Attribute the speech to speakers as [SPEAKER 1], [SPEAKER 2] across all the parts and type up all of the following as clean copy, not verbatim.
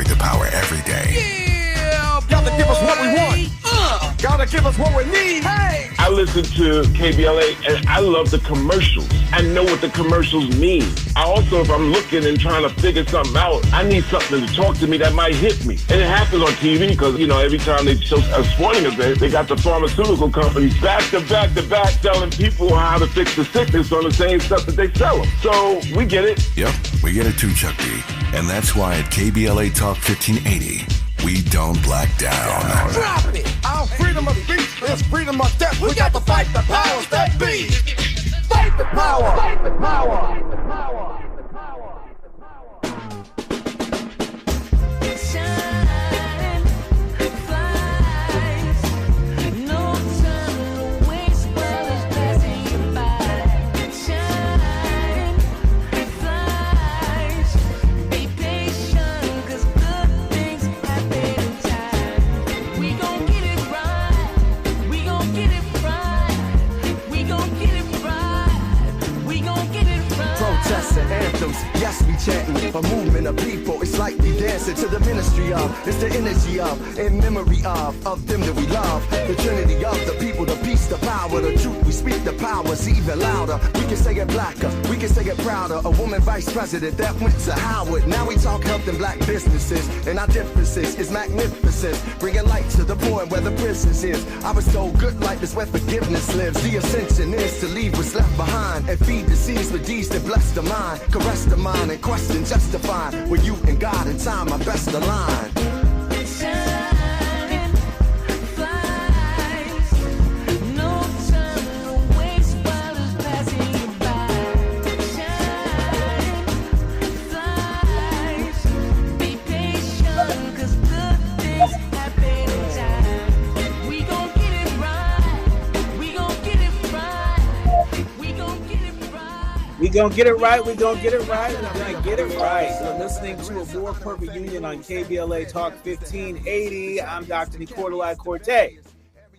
[SPEAKER 1] Fight the power every day.
[SPEAKER 2] Yeah, gotta give us what we want. Gotta give us what we need. Hey!
[SPEAKER 3] I listen to KBLA and I love the commercials. I know what the commercials mean. I also, if I'm looking and trying to figure something out, I need something to talk to me that might hit me. And it happens on TV because, every time they show a sporting event, they got the pharmaceutical companies back to back to back telling people how to fix the sickness on the same stuff that they sell them. So we get it.
[SPEAKER 1] Yep, we get it too, Chuck D. And that's why at KBLA Talk 1580, we don't black down.
[SPEAKER 2] Drop it! Our freedom of speech is freedom of death. We got to fight the powers that be. Fight the power! Fight the power! Fight the power!
[SPEAKER 4] Anthems, yes, we chanting a movement of people. It's like we dancing to the ministry of. It's the energy of, in memory of them that we love. The trinity of the people, the peace, the power, the truth. We speak the powers even louder. We can say it blacker, we can say it prouder. A woman vice president that went to Howard. Now we talk health and black businesses, and our differences is magnificent. Bringing light to the poor and where the prisons is. I was told good life is where forgiveness lives. The ascension is to leave what's left behind and feed the seeds with deeds that bless the mind. Caress the mind and question justify. Where you and God in time are best aligned.
[SPEAKER 5] We gonna get it right. We're gonna get it right. You're listening to a More Perfect Union on KBLA Talk 1580. I'm Dr. Nii-Quartelai Quartey,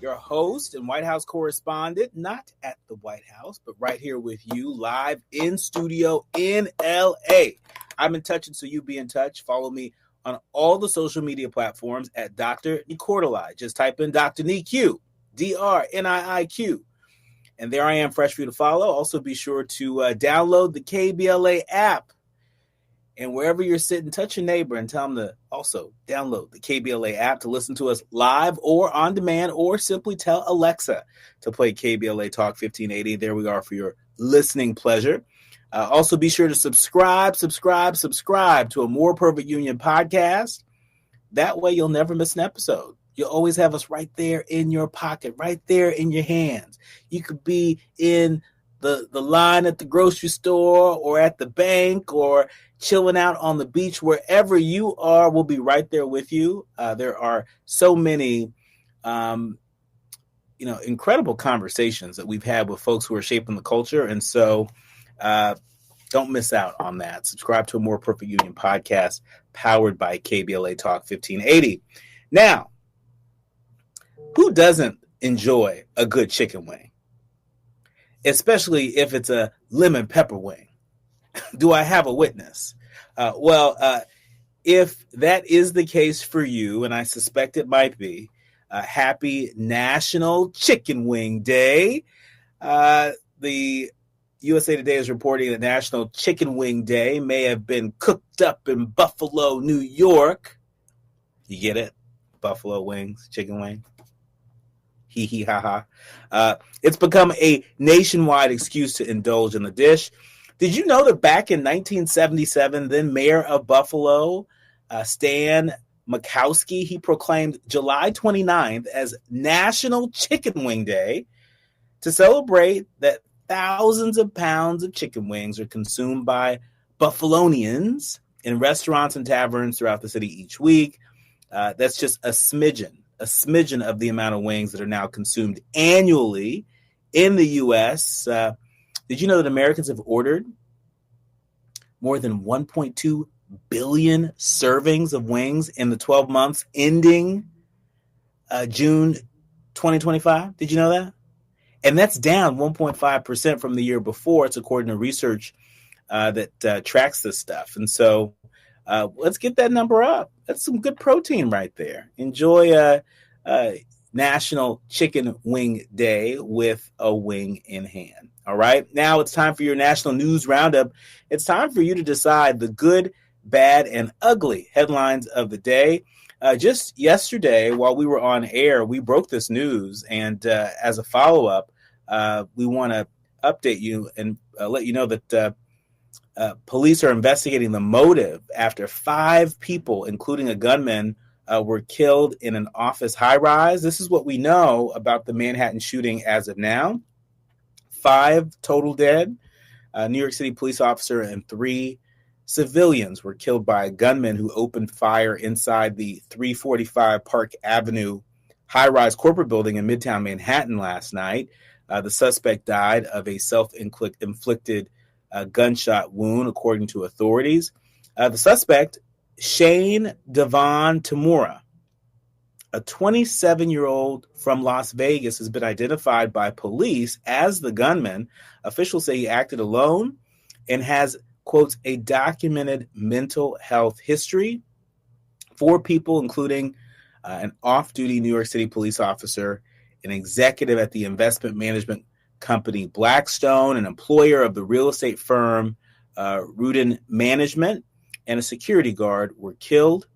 [SPEAKER 5] your host and White House correspondent, not at the White House, but right here with you live in studio in LA. I'm in touch, and so you be in touch. Follow me on all the social media platforms at Dr. Nii-Quartelai. Just type in Dr. Nii-Q, DrNiiQ. And there I am, fresh for you to follow. Also, be sure to download the KBLA app. And wherever you're sitting, touch your neighbor and tell them to also download the KBLA app to listen to us live or on demand, or simply tell Alexa to play KBLA Talk 1580. There we are for your listening pleasure. Also, be sure to subscribe to a More Perfect Union podcast. That way, you'll never miss an episode. You'll always have us right there in your pocket, right there in your hands. You could be in the line at the grocery store or at the bank or chilling out on the beach. Wherever you are, we'll be right there with you. There are so many, incredible conversations that we've had with folks who are shaping the culture. And so don't miss out on that. Subscribe to a More Perfect Union podcast powered by KBLA Talk 1580. Now, who doesn't enjoy a good chicken wing? Especially if it's a lemon pepper wing. Do I have a witness? If that is the case for you, and I suspect it might be, happy National Chicken Wing Day. The USA Today is reporting that National Chicken Wing Day may have been cooked up in Buffalo, New York. You get it? Buffalo wings, chicken wing. Hee hee ha ha. It's become a nationwide excuse to indulge in the dish. Did you know that back in 1977, then Mayor of Buffalo, Stan Makowski, he proclaimed July 29th as National Chicken Wing Day to celebrate that thousands of pounds of chicken wings are consumed by Buffalonians in restaurants and taverns throughout the city each week. That's just a smidgen of the amount of wings that are now consumed annually in the U.S. Did you know that Americans have ordered more than 1.2 billion servings of wings in the 12 months ending June 2025? Did you know that? And that's down 1.5% from the year before. It's according to research that tracks this stuff. And so Let's get that number up. That's some good protein right there. Enjoy National Chicken Wing Day with a wing in hand. All right. Now it's time for your national news roundup. It's time for you to decide the good, bad, and ugly headlines of the day. Just yesterday, while we were on air, we broke this news. And as a follow-up, we want to update you and let you know that police are investigating the motive after 5 people, including a gunman, were killed in an office high-rise. This is what we know about the Manhattan shooting as of now. 5 total dead. New York City police officer and 3 civilians were killed by a gunman who opened fire inside the 345 Park Avenue high-rise corporate building in Midtown Manhattan last night. The suspect died of a self-inflicted gunshot wound, according to authorities. The suspect, Shane Devon Tamura, a 27-year-old from Las Vegas, has been identified by police as the gunman. Officials say he acted alone and has, quotes, a documented mental health history. 4 people, including an off-duty New York City police officer, an executive at the investment management company Blackstone, an employer of the real estate firm Rudin Management, and a security guard, were killed.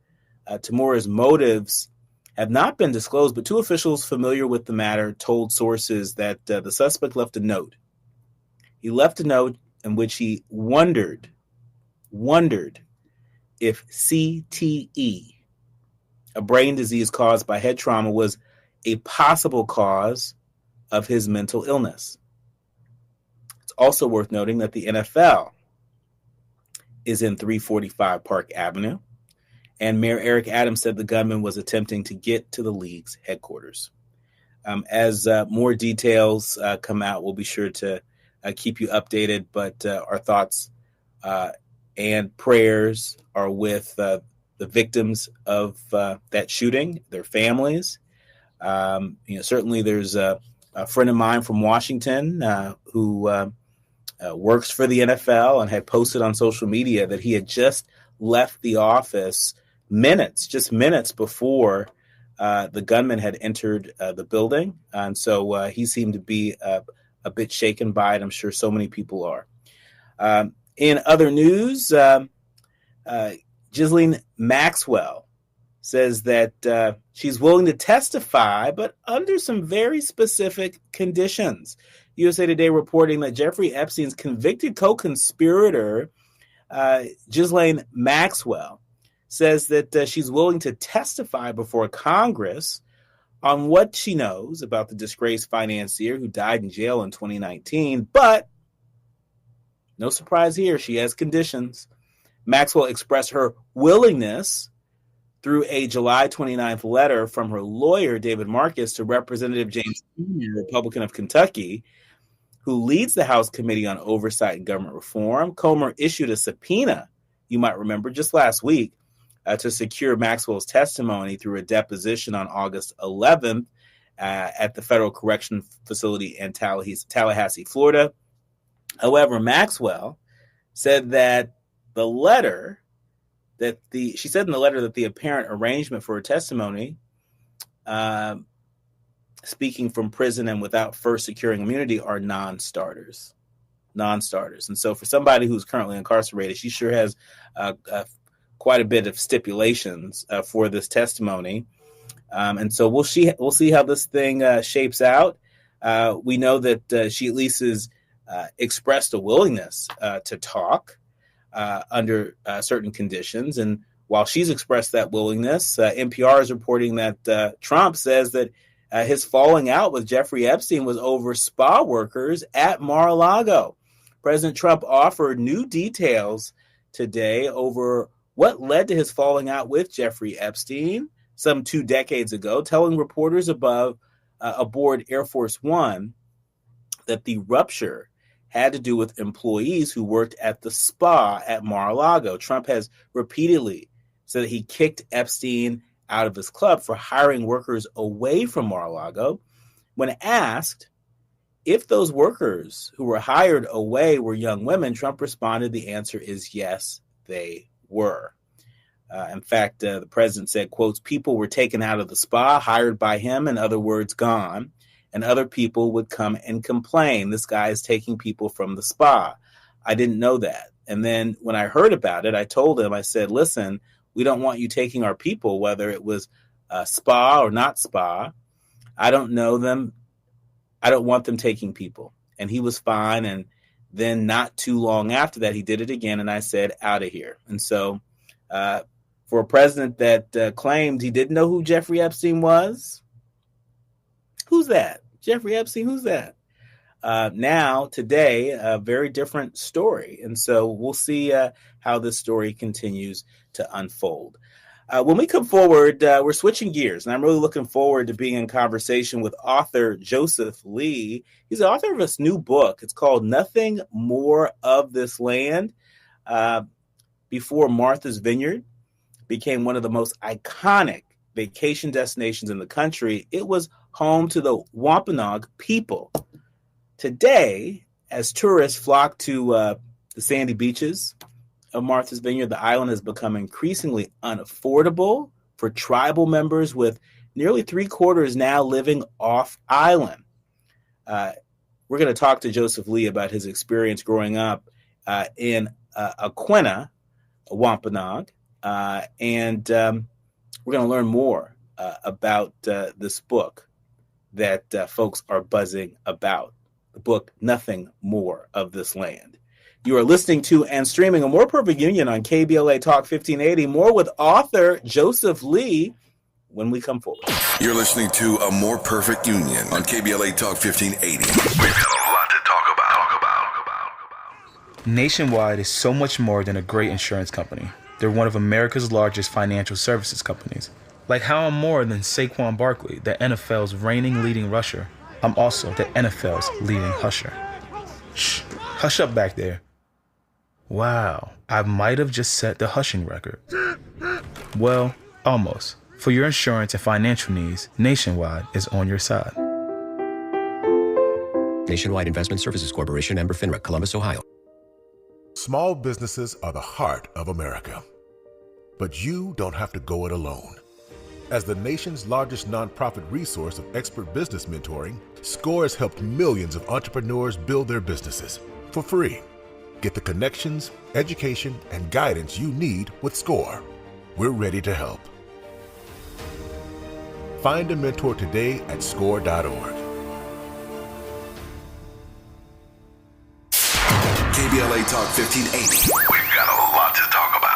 [SPEAKER 5] Tamura's motives have not been disclosed, but 2 officials familiar with the matter told sources that the suspect left a note. He left a note in which he wondered if CTE, a brain disease caused by head trauma, was a possible cause of his mental illness. It's also worth noting that the NFL is in 345 Park Avenue, and Mayor Eric Adams said the gunman was attempting to get to the league's headquarters. As more details come out, we'll be sure to keep you updated, but our thoughts and prayers are with the victims of that shooting, their families. Certainly there's a friend of mine from Washington who works for the NFL and had posted on social media that he had just left the office minutes before the gunman had entered the building. And so he seemed to be a bit shaken by it. I'm sure so many people are. In other news, Ghislaine Maxwell says that she's willing to testify, but under some very specific conditions. USA Today reporting that Jeffrey Epstein's convicted co-conspirator, Ghislaine Maxwell, says that she's willing to testify before Congress on what she knows about the disgraced financier who died in jail in 2019. But no surprise here, she has conditions. Maxwell expressed her willingness through a July 29th letter from her lawyer, David Marcus, to Representative James Comer, Republican of Kentucky, who leads the House Committee on Oversight and Government Reform. Comer issued a subpoena, you might remember, just last week, to secure Maxwell's testimony through a deposition on August 11th at the Federal Correction Facility in Tallahassee, Florida. However, Maxwell said that in the letter that the apparent arrangement for her testimony, speaking from prison and without first securing immunity, are non-starters. And so for somebody who's currently incarcerated, she sure has quite a bit of stipulations for this testimony. And so we'll see how this thing shapes out. We know that she at least has expressed a willingness to talk under certain conditions. And while she's expressed that willingness, NPR is reporting that Trump says that his falling out with Jeffrey Epstein was over spa workers at Mar-a-Lago. President Trump offered new details today over what led to his falling out with Jeffrey Epstein some 2 decades ago, telling reporters aboard Air Force One that the rupture had to do with employees who worked at the spa at Mar-a-Lago. Trump has repeatedly said that he kicked Epstein out of his club for hiring workers away from Mar-a-Lago. When asked if those workers who were hired away were young women, Trump responded, the answer is yes, they were. In fact, the president said, quotes, people were taken out of the spa, hired by him, in other words, gone, and other people would come and complain. This guy is taking people from the spa. I didn't know that. And then when I heard about it, I told him, I said, listen, we don't want you taking our people, whether it was spa or not spa. I don't know them. I don't want them taking people. And he was fine. And then not too long after that, he did it again. And I said, out of here. And so for a president that claimed he didn't know who Jeffrey Epstein was, who's that? Jeffrey Epstein, who's that? Now, today, a very different story. And so we'll see how this story continues to unfold. When we come forward, we're switching gears, and I'm really looking forward to being in conversation with author Joseph Lee. He's the author of this new book. It's called Nothing More of This Land. Before Martha's Vineyard became one of the most iconic vacation destinations in the country, it was home to the Wampanoag people. Today, as tourists flock to the sandy beaches of Martha's Vineyard, the island has become increasingly unaffordable for tribal members, with nearly 3/4 now living off island. We're going to talk to Joseph Lee about his experience growing up in Aquinnah, Wampanoag, and we're going to learn more about this book that folks are buzzing about. The book, Nothing More of This Land. You are listening to and streaming A More Perfect Union on KBLA Talk 1580. More with author Joseph Lee when we come forward.
[SPEAKER 1] You're listening to A More Perfect Union on KBLA Talk 1580. We've got a lot to talk about.
[SPEAKER 6] Nationwide is so much more than a great insurance company. They're one of America's largest financial services companies. Like how I'm more than Saquon Barkley, the NFL's reigning leading rusher. I'm also the NFL's leading husher. Shh, hush up back there. Wow, I might have just set the hushing record. Well, almost. For your insurance and financial needs, Nationwide is on your side.
[SPEAKER 7] Nationwide Investment Services Corporation, member FINRA, Columbus, Ohio.
[SPEAKER 8] Small businesses are the heart of America. But you don't have to go it alone. As the nation's largest nonprofit resource of expert business mentoring, SCORE has helped millions of entrepreneurs build their businesses for free. Get the connections, education, and guidance you need with SCORE. We're ready to help. Find a mentor today at score.org.
[SPEAKER 1] KBLA Talk 1580. We've got a lot to talk about.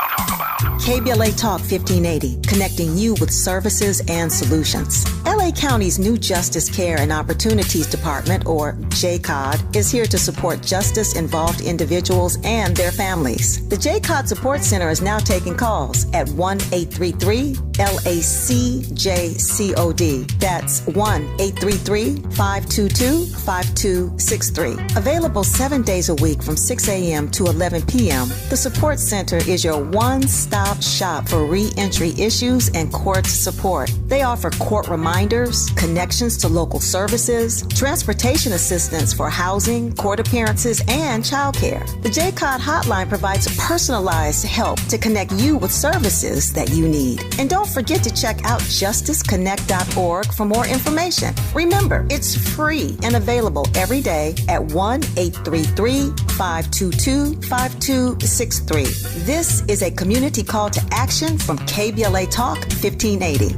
[SPEAKER 9] KBLA Talk 1580, connecting you with services and solutions. LA County's new Justice Care and Opportunities Department, or JCOD, is here to support justice-involved individuals and their families. The JCOD Support Center is now taking calls at 1-833-LACJCOD. That's 1-833-522-5263. Available 7 days a week from 6 a.m. to 11 p.m., the Support Center is your one-stop shop for re-entry issues and court support. They offer court reminders, connections to local services, transportation assistance for housing, court appearances, and childcare. The JCOD hotline provides personalized help to connect you with services that you need. And don't forget to check out justiceconnect.org for more information. Remember, it's free and available every day at 1-833-522-5263. This is a community call to action from KBLA Talk 1580.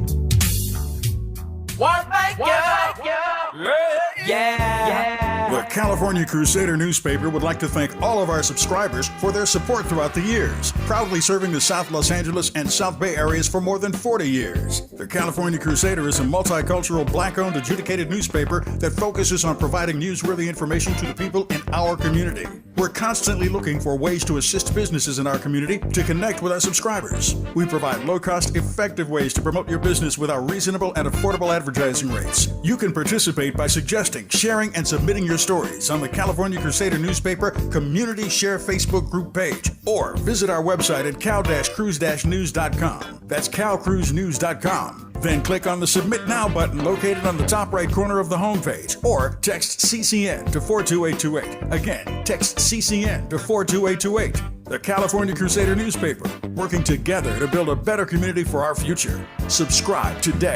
[SPEAKER 10] The California Crusader newspaper would like to thank all of our subscribers for their support throughout the years, proudly serving the South Los Angeles and South Bay areas for more than 40 years. The California Crusader is a multicultural, black-owned, adjudicated newspaper that focuses on providing newsworthy information to the people in our community. We're constantly looking for ways to assist businesses in our community to connect with our subscribers. We provide low-cost, effective ways to promote your business with our reasonable and affordable advertising rates. You can participate by suggesting, sharing, and submitting your stories on the California Crusader newspaper Community Share Facebook group page, or visit our website at cal-cruise-news.com. That's calcruisenews.com. Then click on the Submit Now button located on the top right corner of the homepage, or text CCN to 42828. Again, text CCN to 42828. The California Crusader newspaper, working together to build a better community for our future. Subscribe today.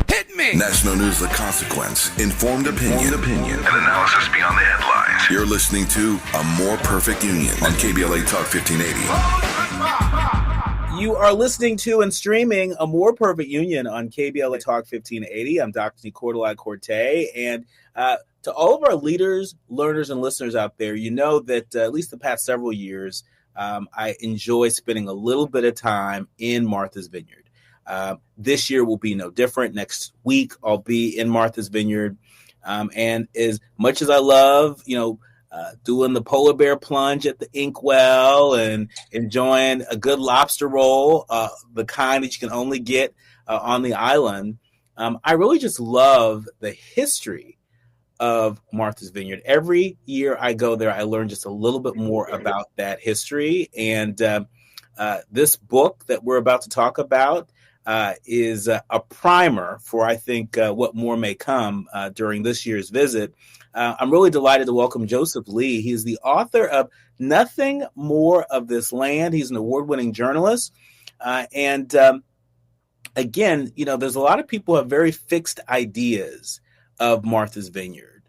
[SPEAKER 1] Hit me! National News: The Consequence. Informed opinion. And analysis beyond the headlines. You're listening to A More Perfect Union on KBLA Talk 1580.
[SPEAKER 5] You are listening to and streaming A More Perfect Union on KBLA Talk 1580. I'm Dr. Nii-Quartelai Quartey. And to all of our leaders, learners, and listeners out there, you know that at least the past several years, I enjoy spending a little bit of time in Martha's Vineyard. This year will be no different. Next week, I'll be in Martha's Vineyard. And as much as I love, doing the polar bear plunge at the inkwell and enjoying a good lobster roll, the kind that you can only get on the island, I really just love the history of Martha's Vineyard. Every year I go there, I learn just a little bit more about that history. And this book that we're about to talk about is a primer for, I think, what more may come during this year's visit. I'm really delighted to welcome Joseph Lee. He's the author of Nothing More of This Land. He's an award-winning journalist. And again, there's a lot of people who have very fixed ideas of Martha's Vineyard,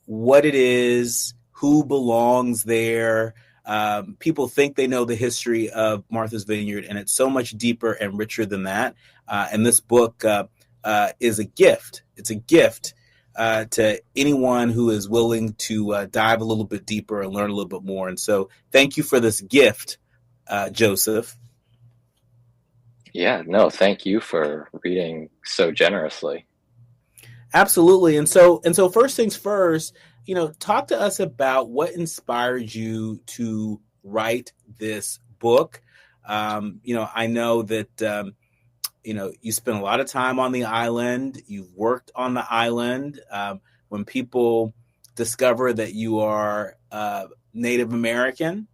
[SPEAKER 5] what it is, who belongs there. People think they know the history of Martha's Vineyard, and it's so much deeper and richer than that. And this book is a gift. It's a gift to anyone who is willing to dive a little bit deeper and learn a little bit more. And so thank you for this gift, Joseph.
[SPEAKER 11] Yeah, no, thank you for reading so generously.
[SPEAKER 5] Absolutely. And so first things first, talk to us about what inspired you to write this book. I know that, you spent a lot of time on the island. You've worked on the island. When people discover that you are Native American,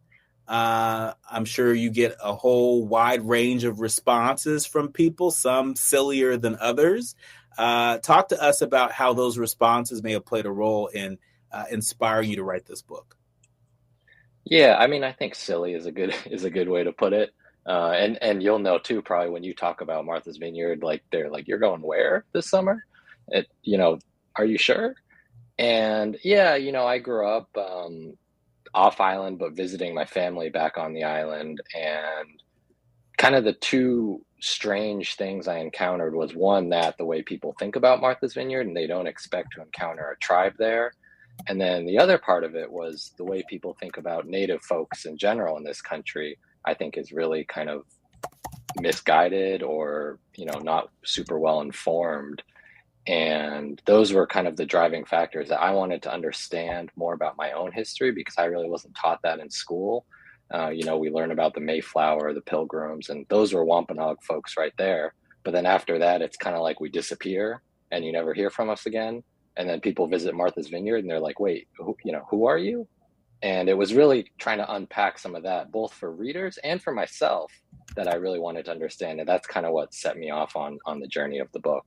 [SPEAKER 5] I'm sure you get a whole wide range of responses from people, some sillier than others. Talk to us about how those responses may have played a role in inspiring you to write this book.
[SPEAKER 11] Yeah, I mean, I think silly is a good way to put it. And you'll know too, probably when you talk about Martha's Vineyard, like they're like, you're going where this summer? Are you sure? And yeah, I grew up off island, but visiting my family back on the island. And kind of the two strange things I encountered was one, that the way people think about Martha's Vineyard and they don't expect to encounter a tribe there. And then the other part of it was the way people think about Native folks in general in this country, I think is really kind of misguided or, not super well informed. And those were kind of the driving factors that I wanted to understand more about my own history, because I really wasn't taught that in school. We learn about the Mayflower, the Pilgrims, and those were Wampanoag folks right there. But then after that, it's kind of like we disappear and you never hear from us again. And then people visit Martha's Vineyard and they're like, wait, who are you? And it was really trying to unpack some of that, both for readers and for myself, that I really wanted to understand. And that's kind of what set me off on the journey of the book.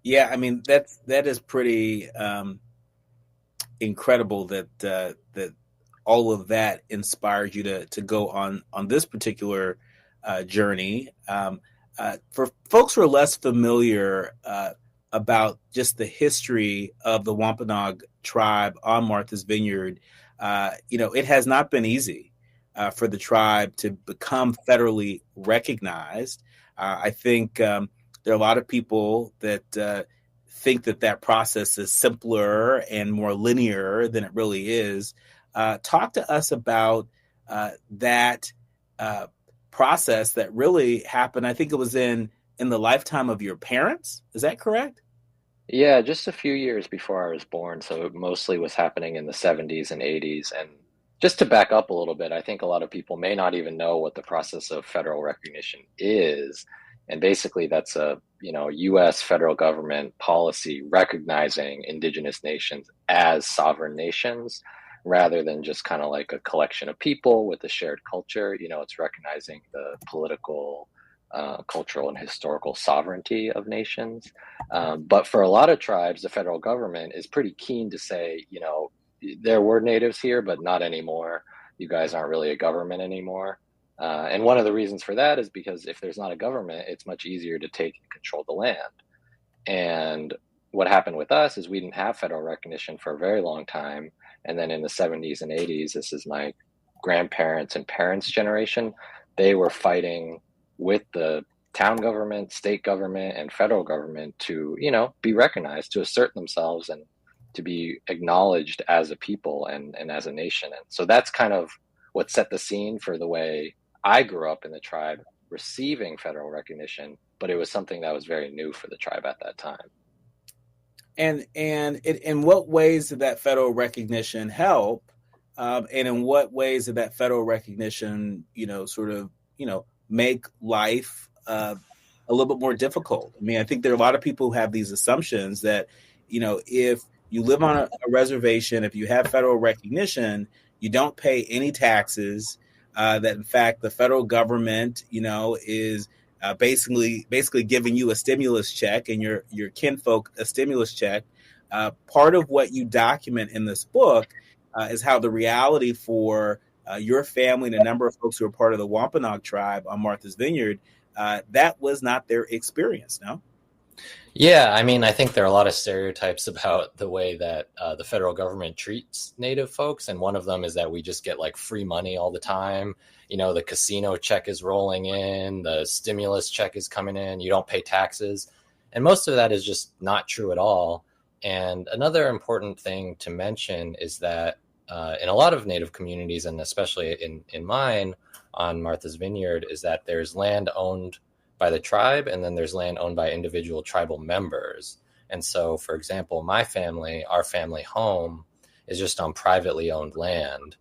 [SPEAKER 5] Yeah, I mean, that is pretty incredible that all of that inspired you to go on this particular journey. For folks who are less familiar about just the history of the Wampanoag tribe on Martha's Vineyard, it has not been easy for the tribe to become federally recognized. I think there are a lot of people that think that process is simpler and more linear than it really is. Talk to us about that process that really happened. I think it was in the lifetime of your parents. Is that correct?
[SPEAKER 11] Yeah, just a few years before I was born. So it mostly was happening in the 70s and 80s. And just to back up a little bit, I think a lot of people may not even know what the process of federal recognition is. And basically that's a, U.S. federal government policy recognizing indigenous nations as sovereign nations, rather than just kind of like a collection of people with a shared culture. It's recognizing the political cultural and historical sovereignty of nations. But for a lot of tribes, the federal government is pretty keen to say, there were natives here, but not anymore. You guys aren't really a government anymore. And one of the reasons for that is because if there's not a government, it's much easier to take and control the land. And what happened with us is we didn't have federal recognition for a very long time. And then in the 70s and 80s, this is my grandparents and parents' generation, they were fighting with the town government, state government, and federal government to, be recognized, to assert themselves and to be acknowledged as a people and as a nation. And so that's kind of what set the scene for the way I grew up in the tribe receiving federal recognition, but it was something that was very new for the tribe at that time.
[SPEAKER 5] And in what ways did that federal recognition help? And in what ways did that federal recognition, make life a little bit more difficult? I mean, I think there are a lot of people who have these assumptions that, if you live on a reservation, if you have federal recognition, you don't pay any taxes, that in fact the federal government, is basically giving you a stimulus check and your kinfolk a stimulus check. Part of what you document in this book is how the reality for your family and a number of folks who are part of the Wampanoag tribe on Martha's Vineyard, that was not their experience, no?
[SPEAKER 11] Yeah, I mean, I think there are a lot of stereotypes about the way that the federal government treats Native folks. And one of them is that we just get like free money all the time. The casino check is rolling in, the stimulus check is coming in, you don't pay taxes. And most of that is just not true at all. And another important thing to mention is that in a lot of Native communities, and especially in mine on Martha's Vineyard, is that there's land owned by the tribe, and then there's land owned by individual tribal members. And so, for example, my family, our family home, is just on privately owned land.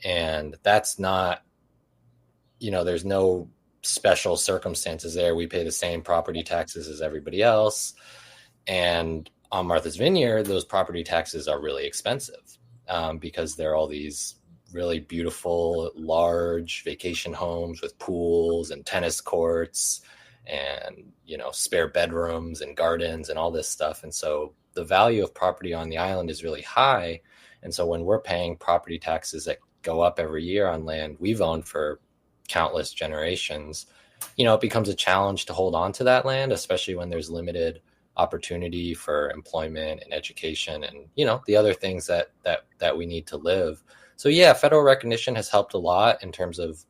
[SPEAKER 11] And that's not, there's no special circumstances there. We pay the same property taxes as everybody else. And on Martha's Vineyard, those property taxes are really expensive because there are all these really beautiful, large vacation homes with pools and tennis courts and, spare bedrooms and gardens and all this stuff. And so the value of property on the island is really high. And so when we're paying property taxes that go up every year on land we've owned for countless generations, it becomes a challenge to hold on to that land, especially when there's limited opportunity for employment and education and, the other things that we need to live. So yeah, federal recognition has helped a lot in terms of,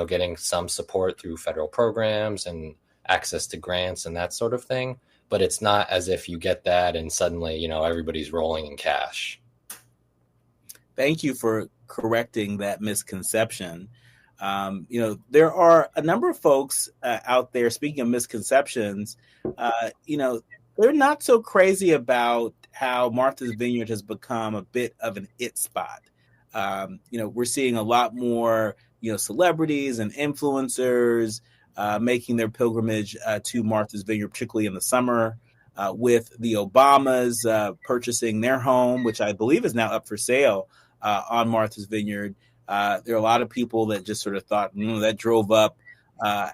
[SPEAKER 11] getting some support through federal programs and access to grants and that sort of thing. But it's not as if you get that and suddenly, everybody's rolling in cash.
[SPEAKER 5] Thank you for correcting that misconception. There are a number of folks out there, speaking of misconceptions, they're not so crazy about how Martha's Vineyard has become a bit of an it spot. We're seeing a lot more, celebrities and influencers making their pilgrimage to Martha's Vineyard, particularly in the summer, with the Obamas purchasing their home, which I believe is now up for sale on Martha's Vineyard. There are a lot of people that just sort of thought, that drove up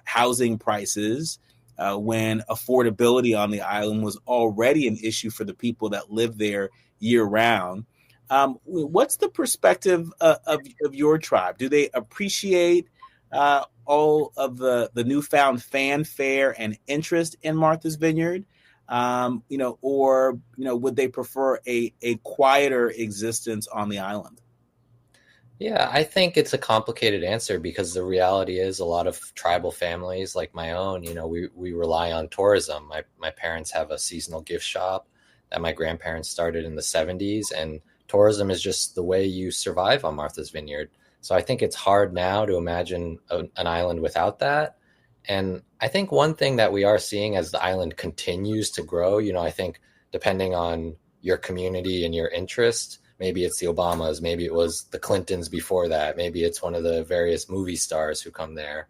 [SPEAKER 5] housing prices when affordability on the island was already an issue for the people that live there year round. What's the perspective of your tribe? Do they appreciate all of the newfound fanfare and interest in Martha's Vineyard? Or would they prefer a quieter existence on the island?
[SPEAKER 11] Yeah, I think it's a complicated answer because the reality is a lot of tribal families like my own, we rely on tourism. My parents have a seasonal gift shop that my grandparents started in the 70s, and tourism is just the way you survive on Martha's Vineyard. So I think it's hard now to imagine an island without that. And I think one thing that we are seeing as the island continues to grow, I think depending on your community and your interest, maybe it's the Obamas, maybe it was the Clintons before that, maybe it's one of the various movie stars who come there.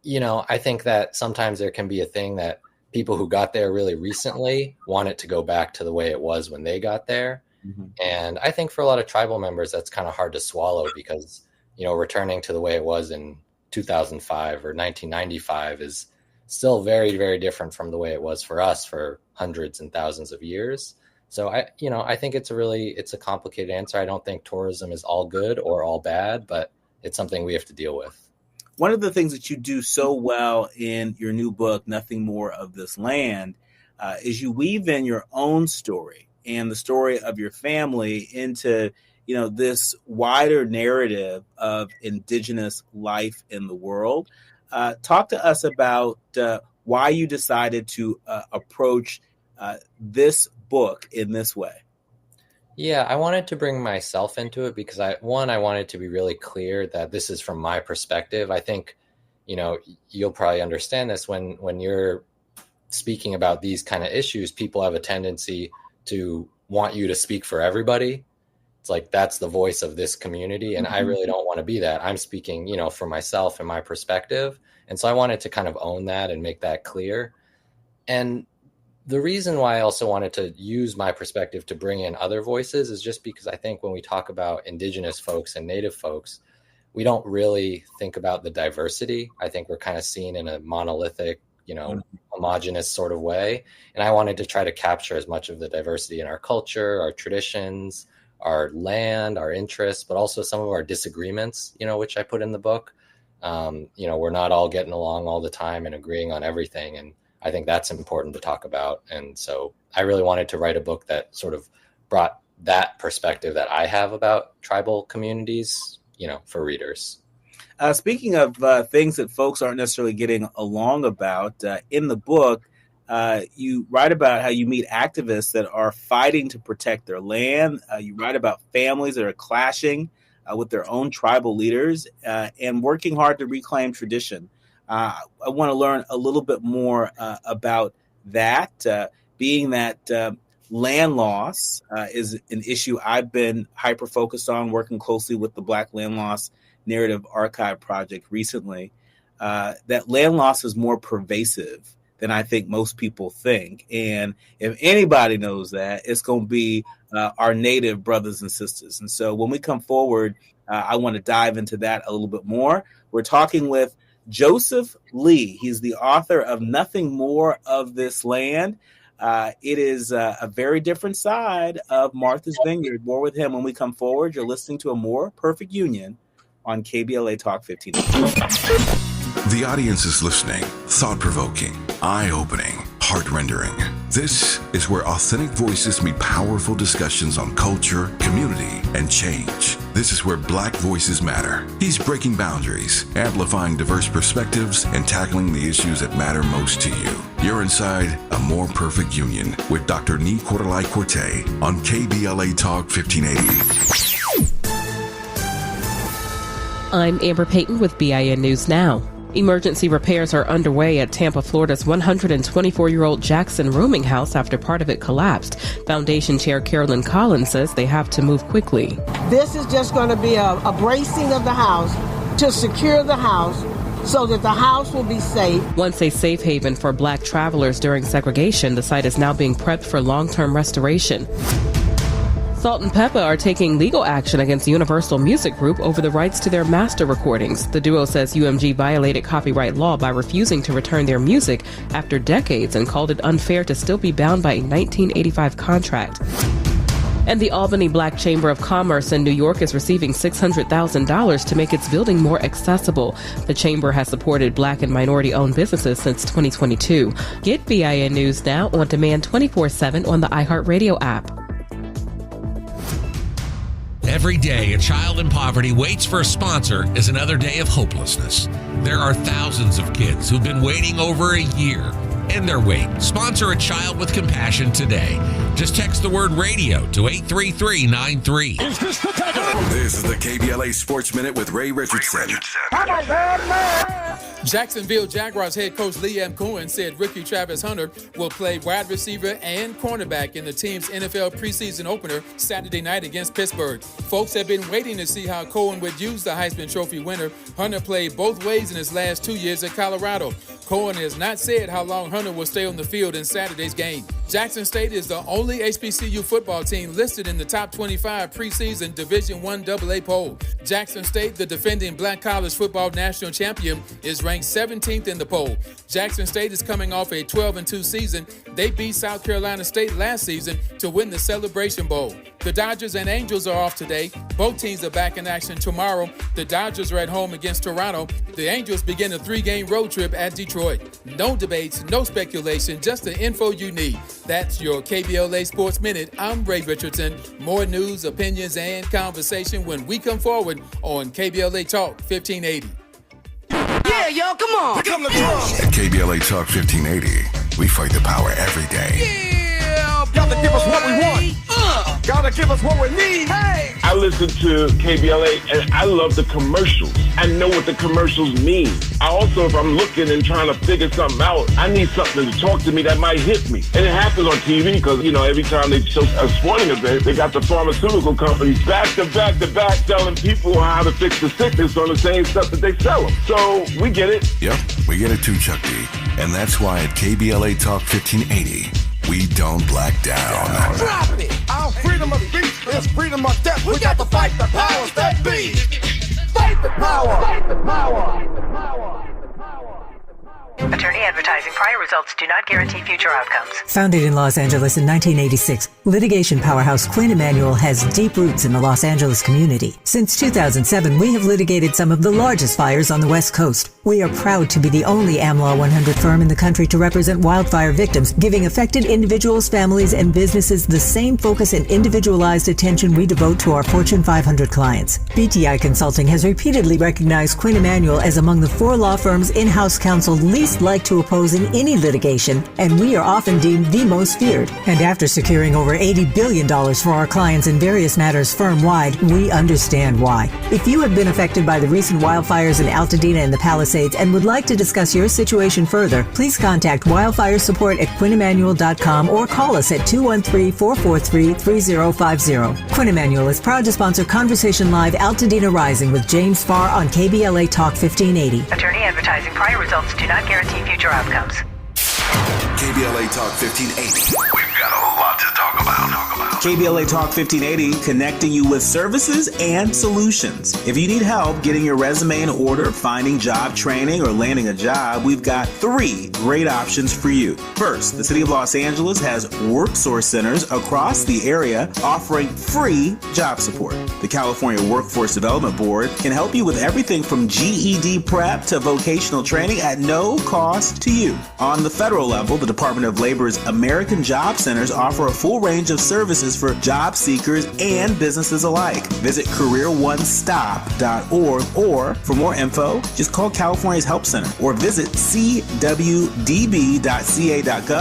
[SPEAKER 11] I think that sometimes there can be a thing that people who got there really recently want it to go back to the way it was when they got there. Mm-hmm. And I think for a lot of tribal members, that's kind of hard to swallow because, returning to the way it was in 2005 or 1995 is still very, very different from the way it was for us for hundreds and thousands of years. So I think it's a complicated answer. I don't think tourism is all good or all bad, but it's something we have to deal with.
[SPEAKER 5] One of the things that you do so well in your new book, Nothing More of This Land, is you weave in your own story and the story of your family into, this wider narrative of indigenous life in the world. Talk to us about why you decided to approach this book in this way.
[SPEAKER 11] Yeah, I wanted to bring myself into it because I wanted to be really clear that this is from my perspective. I think, you'll probably understand this when you're speaking about these kind of issues, people have a tendency to want you to speak for everybody. It's like, that's the voice of this community. And I really don't want to be that. I'm speaking, for myself and my perspective. And so I wanted to kind of own that and make that clear. And the reason why I also wanted to use my perspective to bring in other voices is just because I think when we talk about indigenous folks and native folks, we don't really think about the diversity. I think we're kind of seen in a monolithic, homogenous sort of way. And I wanted to try to capture as much of the diversity in our culture, our traditions, our land, our interests, but also some of our disagreements, which I put in the book. We're not all getting along all the time and agreeing on everything. And I think that's important to talk about. And so I really wanted to write a book that sort of brought that perspective that I have about tribal communities, for readers.
[SPEAKER 5] Speaking of things that folks aren't necessarily getting along about, in the book, you write about how you meet activists that are fighting to protect their land. You write about families that are clashing with their own tribal leaders and working hard to reclaim tradition. I want to learn a little bit more about that, being that land loss is an issue I've been hyper-focused on, working closely with the Black Land Loss Narrative Archive Project recently. That land loss is more pervasive than I think most people think. And if anybody knows that, it's going to be our Native brothers and sisters. And so when we come forward, I want to dive into that a little bit more. We're talking with Joseph Lee. He's the author of Nothing More of This Land. It is a very different side of Martha's Vineyard. More with him when we come forward. You're listening to A More Perfect Union on KBLA Talk 15.
[SPEAKER 1] The audience is listening. Thought-provoking, eye-opening, heart-rendering. This is where authentic voices meet powerful discussions on culture, community, and change. This is where Black voices matter. He's breaking boundaries, amplifying diverse perspectives, and tackling the issues that matter most to you. You're inside A More Perfect Union with Dr. Nii-Quartelai Quartey on KBLA Talk 1580.
[SPEAKER 12] I'm Amber Payton with BIN News Now. Emergency repairs are underway at Tampa, Florida's 124-year-old Jackson rooming house after part of it collapsed. Foundation Chair Carolyn Collins says they have to move quickly.
[SPEAKER 13] This is just going to be a bracing of the house to secure the house so that the house will be safe.
[SPEAKER 12] Once a safe haven for Black travelers during segregation, the site is now being prepped for long-term restoration. Salt and Peppa are taking legal action against Universal Music Group over the rights to their master recordings. The duo says UMG violated copyright law by refusing to return their music after decades and called it unfair to still be bound by a 1985 contract. And the Albany Black Chamber of Commerce in New York is receiving $600,000 to make its building more accessible. The chamber has supported Black and minority-owned businesses since 2022. Get BIN News Now on demand 24/7 on the iHeartRadio app.
[SPEAKER 14] Every day, a child in poverty waits for a sponsor is another day of hopelessness. There are thousands of kids who've been waiting over a year. End their wait. Sponsor a child with compassion today. Just text the word radio to 83393.
[SPEAKER 1] This is the KBLA Sports Minute with Ray Richardson.
[SPEAKER 15] Jacksonville Jaguars head coach Liam Cohen said Ricky Travis Hunter will play wide receiver and cornerback in the team's NFL preseason opener Saturday night against Pittsburgh. Folks have been waiting to see how Cohen would use the Heisman Trophy winner. Hunter played both ways in his last 2 years at Colorado. Cohen has not said how long Hunter will stay on the field in Saturday's game. Jackson State is the only HBCU football team listed in the top 25 preseason Division I AA poll. Jackson State, the defending Black college football national champion, is ranked 17th in the poll. Jackson State is coming off a 12-2 season. They beat South Carolina State last season to win the Celebration Bowl. The Dodgers and Angels are off today. Both teams are back in action tomorrow. The Dodgers are at home against Toronto. The Angels begin a 3-game road trip at Detroit. No debates, no speculation, just the info you need. That's your KBLA Sports Minute. I'm Ray Richardson. More news, opinions, and conversation when we come forward on KBLA Talk 1580.
[SPEAKER 2] Yeah, y'all, come on. Here come the drums.
[SPEAKER 1] At KBLA Talk 1580, we fight the power every day.
[SPEAKER 2] Yeah, gotta give us what we want. Gotta give us what we need. Hey.
[SPEAKER 3] I listen to KBLA and I love the commercials. I know what the commercials mean. I also, if I'm looking and trying to figure something out, I need something to talk to me that might hit me. And it happens on TV because, you know, every time they show a sporting event, they got the pharmaceutical companies back to back to back telling people how to fix the sickness on the same stuff that they sell them. So we get it.
[SPEAKER 1] Yep, we get it too, Chuck D. And that's why at KBLA Talk 1580, we don't black down.
[SPEAKER 2] Drop it! Our freedom of speech is freedom of death. We got to fight the powers that be. Fight the power! Fight the power! Fight the power!
[SPEAKER 16] Attorney advertising. Prior results do not guarantee future outcomes.
[SPEAKER 17] Founded in Los Angeles in 1986, litigation powerhouse Quinn Emanuel has deep roots in the Los Angeles community. Since 2007, we have litigated some of the largest fires on the West Coast. We are proud to be the only AmLaw 100 firm in the country to represent wildfire victims, giving affected individuals, families, and businesses the same focus and individualized attention we devote to our Fortune 500 clients. BTI Consulting has repeatedly recognized Quinn Emanuel as among the 4 law firms in-house counsel least like to oppose in any litigation, and we are often deemed the most feared. And after securing over $80 billion for our clients in various matters firm-wide, we understand why. If you have been affected by the recent wildfires in Altadena and the Palisades and would like to discuss your situation further, please contact wildfire support at QuinnEmanuel.com or call us at 213-443-3050. Quinn Emanuel is proud to sponsor Conversation Live Altadena Rising with James Farr on KBLA Talk 1580.
[SPEAKER 16] Attorney advertising. Prior results do not guarantee future outcomes.
[SPEAKER 1] KBLA Talk 1580. We've got a lot to talk about.
[SPEAKER 5] KBLA Talk 1580, connecting you with services and solutions. If you need help getting your resume in order, finding job training, or landing a job, we've got 3 great options for you. First, the City of Los Angeles has WorkSource centers across the area offering free job support. The California Workforce Development Board can help you with everything from GED prep to vocational training at no cost to you. On the federal level, the Department of Labor's American Job Centers offer a full range of services for job seekers and businesses alike. Visit careeronestop.org, or for more info, just call California's Help Center or visit cwdb.ca.gov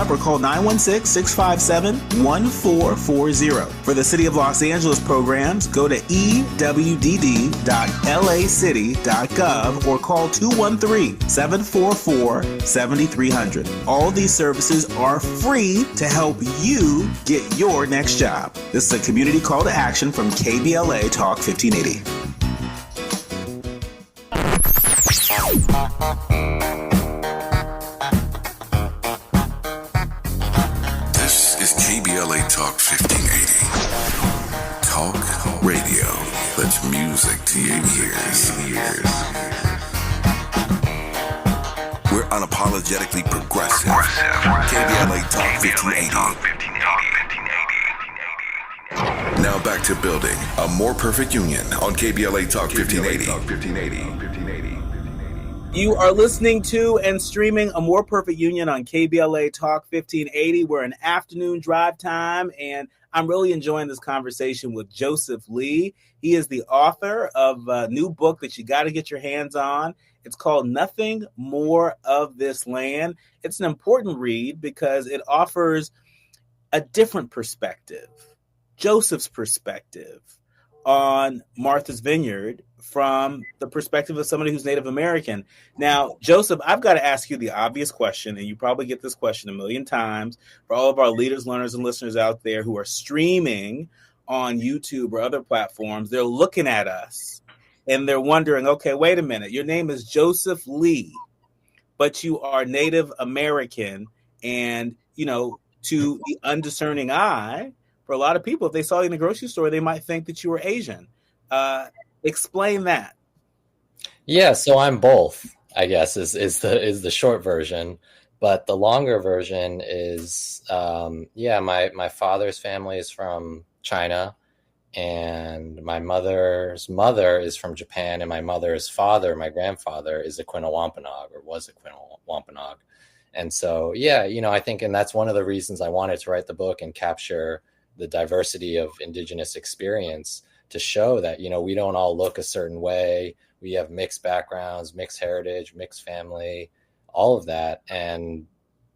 [SPEAKER 5] or call 916-657-1440. For the City of Los Angeles programs, go to ewd.lacity.gov or call 213-744-7300. All these services are free to help you get your next job. This is a community call to action from KBLA Talk 1580.
[SPEAKER 1] This is KBLA Talk 1580. Talk radio that's music to your ears. We're unapologetically progressive. KBLA Talk 1580. Now back to building a more perfect union on KBLA Talk 1580.
[SPEAKER 5] You are listening to and streaming A More Perfect Union on KBLA Talk 1580. We're in afternoon drive time, and I'm really enjoying this conversation with Joseph Lee. He is the author of a new book that you got to get your hands on. It's called Nothing More of This Land. It's an important read because it offers a different perspective, Joseph's perspective on Martha's Vineyard from the perspective of somebody who's Native American. Now, Joseph, I've got to ask you the obvious question, and you probably get this question a million times for all of our leaders, learners, and listeners out there who are streaming on YouTube or other platforms. They're looking at us and they're wondering, okay, wait a minute. Your name is Joseph Lee, but you are Native American, and, you know, to the undiscerning eye, for a lot of people, if they saw you in the grocery store, they might think that you were Asian. Explain that.
[SPEAKER 11] Yeah, so I'm both, I guess, is the short version. But the longer version is, my father's family is from China, and my mother's mother is from Japan, and my mother's father, my grandfather, is a Quinawampanoag, or was a Quinawampanoag. And so, I think, and that's one of the reasons I wanted to write the book and capture the diversity of Indigenous experience, to show that, we don't all look a certain way. We have mixed backgrounds, mixed heritage, mixed family, all of that. And,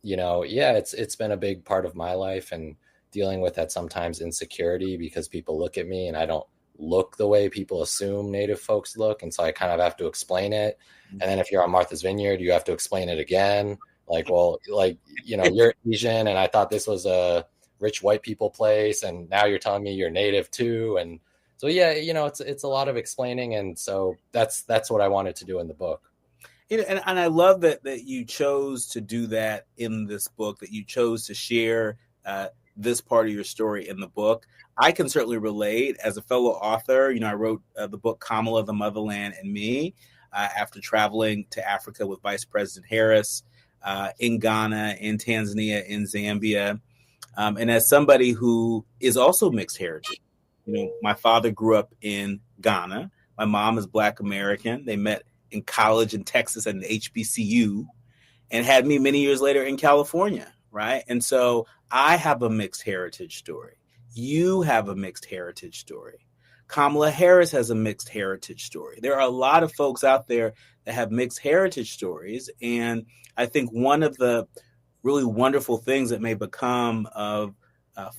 [SPEAKER 11] it's been a big part of my life, and dealing with that sometimes insecurity because people look at me and I don't look the way people assume Native folks look. And so I kind of have to explain it. And then if you're on Martha's Vineyard, you have to explain it again. Like, well, you're Asian and I thought this was a rich white people place, and now you're telling me you're Native too. And so, it's a lot of explaining. And so that's what I wanted to do in the book.
[SPEAKER 5] And I love that you chose to do that in this book, that you chose to share this part of your story in the book. I can certainly relate as a fellow author. I wrote the book Kamala, the Motherland and Me after traveling to Africa with Vice President Harris, in Ghana, in Tanzania, in Zambia. And as somebody who is also mixed heritage, my father grew up in Ghana. My mom is Black American. They met in college in Texas at an HBCU, and had me many years later in California, right? And so I have a mixed heritage story. You have a mixed heritage story. Kamala Harris has a mixed heritage story. There are a lot of folks out there that have mixed heritage stories. And I think one of the really wonderful things that may become of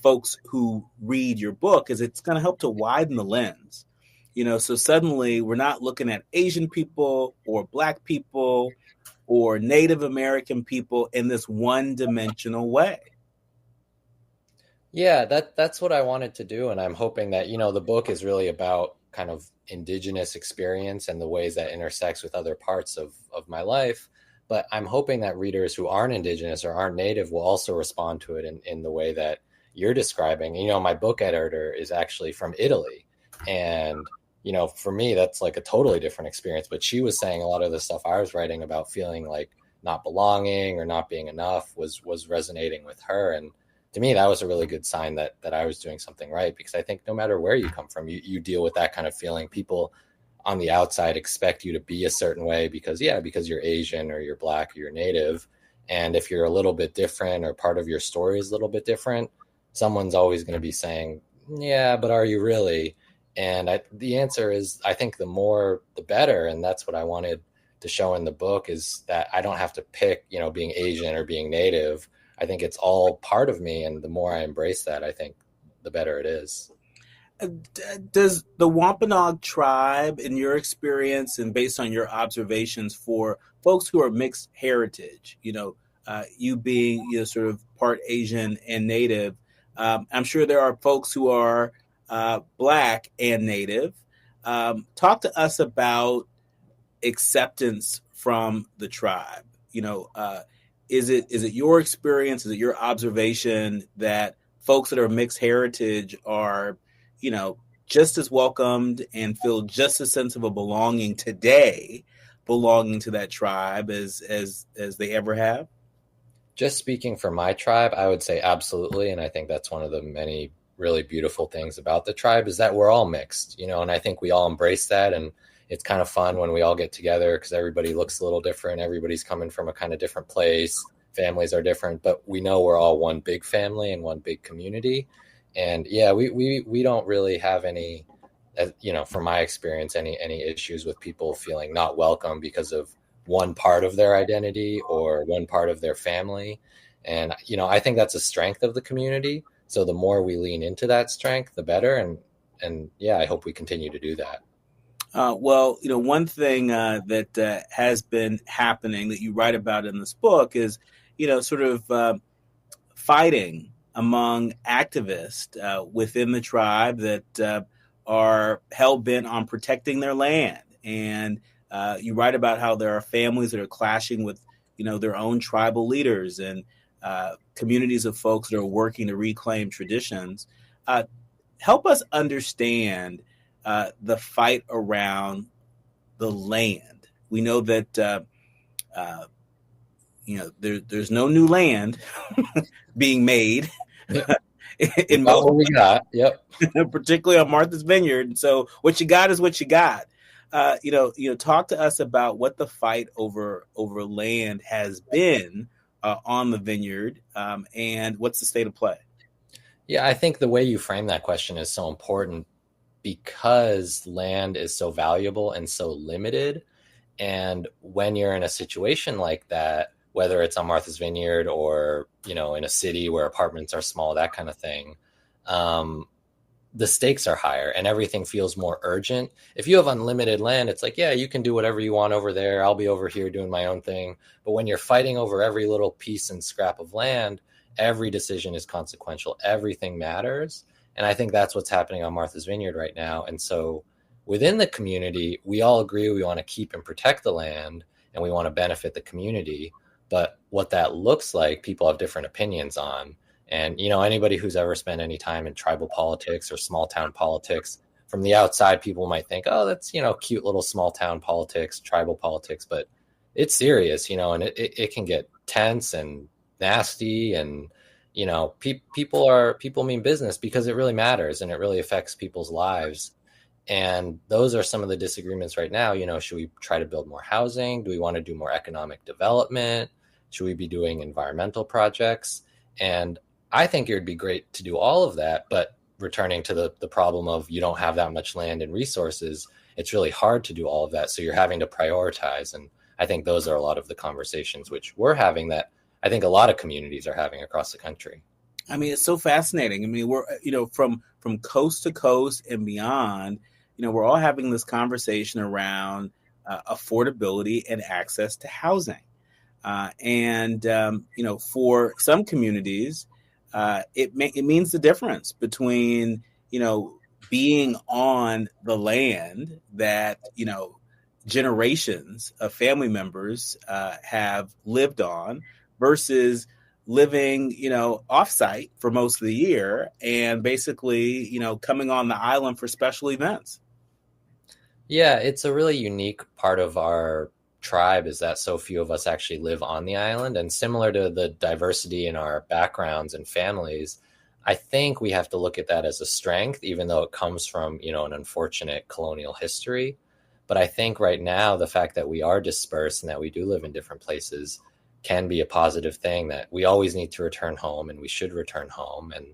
[SPEAKER 5] folks who read your book is it's going to help to widen the lens. So suddenly we're not looking at Asian people or Black people or Native American people in this one-dimensional way.
[SPEAKER 11] Yeah, that's what I wanted to do. And I'm hoping that, the book is really about kind of Indigenous experience and the ways that intersects with other parts of my life. But I'm hoping that readers who aren't Indigenous or aren't Native will also respond to it in the way that you're describing. My book editor is actually from Italy. And for me, that's like a totally different experience. But she was saying a lot of the stuff I was writing about feeling like not belonging or not being enough was resonating with her. And to me, that was a really good sign that I was doing something right, because I think no matter where you come from, you deal with that kind of feeling. People on the outside expect you to be a certain way because you're Asian or you're Black or you're Native. And if you're a little bit different or part of your story is a little bit different, someone's always going to be saying, yeah, but are you really? And the answer is, I think the more, the better. And that's what I wanted to show in the book, is that I don't have to pick, being Asian or being Native. I think it's all part of me. And the more I embrace that, I think the better it is.
[SPEAKER 5] Does the Wampanoag tribe, in your experience and based on your observations for folks who are mixed heritage, you being sort of part Asian and Native, I'm sure there are folks who are Black and Native. Talk to us about acceptance from the tribe. Is it your experience? Is it your observation that folks that are mixed heritage are, just as welcomed and feel just a sense of a belonging today, belonging to that tribe as they ever have?
[SPEAKER 11] Just speaking for my tribe, I would say absolutely. And I think that's one of the many really beautiful things about the tribe, is that we're all mixed, and I think we all embrace that. And it's kind of fun when we all get together because everybody looks a little different. Everybody's coming from a kind of different place. Families are different, but we know we're all one big family and one big community. And yeah, we don't really have any, from my experience, any issues with people feeling not welcome because of one part of their identity or one part of their family. And, I think that's a strength of the community. So the more we lean into that strength, the better. And yeah, I hope we continue to do that.
[SPEAKER 5] Well, one thing that has been happening that you write about in this book is, sort of fighting among activists within the tribe that are hell-bent on protecting their land. And you write about how there are families that are clashing with, their own tribal leaders. And communities of folks that are working to reclaim traditions. Help us understand the fight around the land. We know that there's no new land being made in most
[SPEAKER 11] what we got. Yep.
[SPEAKER 5] particularly on Martha's Vineyard. So what you got is what you got. Talk to us about what the fight over land has been on the vineyard, and what's the state of play.
[SPEAKER 11] Yeah, I think the way you frame that question is so important because land is so valuable and so limited. And when you're in a situation like that, whether it's on Martha's Vineyard or, in a city where apartments are small, that kind of thing, the stakes are higher and everything feels more urgent. If you have unlimited land, it's like, yeah, you can do whatever you want over there. I'll be over here doing my own thing. But when you're fighting over every little piece and scrap of land, every decision is consequential. Everything matters. And I think that's what's happening on Martha's Vineyard right now. And so within the community, we all agree we want to keep and protect the land and we want to benefit the community. But what that looks like, people have different opinions on. And, anybody who's ever spent any time in tribal politics or small town politics, from the outside, people might think, oh, that's, cute little small town politics, tribal politics. But it's serious, and it can get tense and nasty. And, people mean business because it really matters and it really affects people's lives. And those are some of the disagreements right now. Should we try to build more housing? Do we want to do more economic development? Should we be doing environmental projects? And I think it would be great to do all of that. But returning to the problem of you don't have that much land and resources, it's really hard to do all of that. So you're having to prioritize. And I think those are a lot of the conversations which we're having that I think a lot of communities are having across the country.
[SPEAKER 5] I mean, it's so fascinating. I mean, we're, from coast to coast and beyond, we're all having this conversation around affordability and access to housing. For some communities, it means the difference between, being on the land that, generations of family members have lived on versus living, offsite for most of the year and basically, coming on the island for special events.
[SPEAKER 11] Yeah, it's a really unique part of our tribe is that so few of us actually live on the island. And similar to the diversity in our backgrounds and families, I think we have to look at that as a strength, even though it comes from, an unfortunate colonial history. But I think right now, the fact that we are dispersed and that we do live in different places can be a positive thing, that we always need to return home and we should return home. And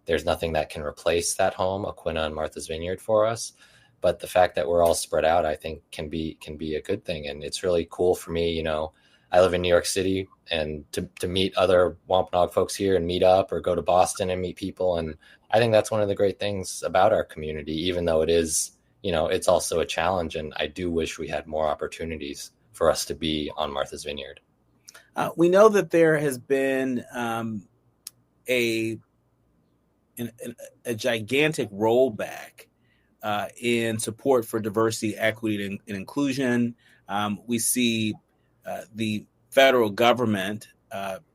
[SPEAKER 11] there's nothing that can replace that home, Aquinnah and Martha's Vineyard for us. But the fact that we're all spread out, I think can be a good thing. And it's really cool for me. I live in New York City, and to meet other Wampanoag folks here and meet up or go to Boston and meet people. And I think that's one of the great things about our community, even though it is, it's also a challenge. And I do wish we had more opportunities for us to be on Martha's Vineyard.
[SPEAKER 5] We know that there has been a gigantic rollback in support for diversity, equity, and inclusion. We see the federal government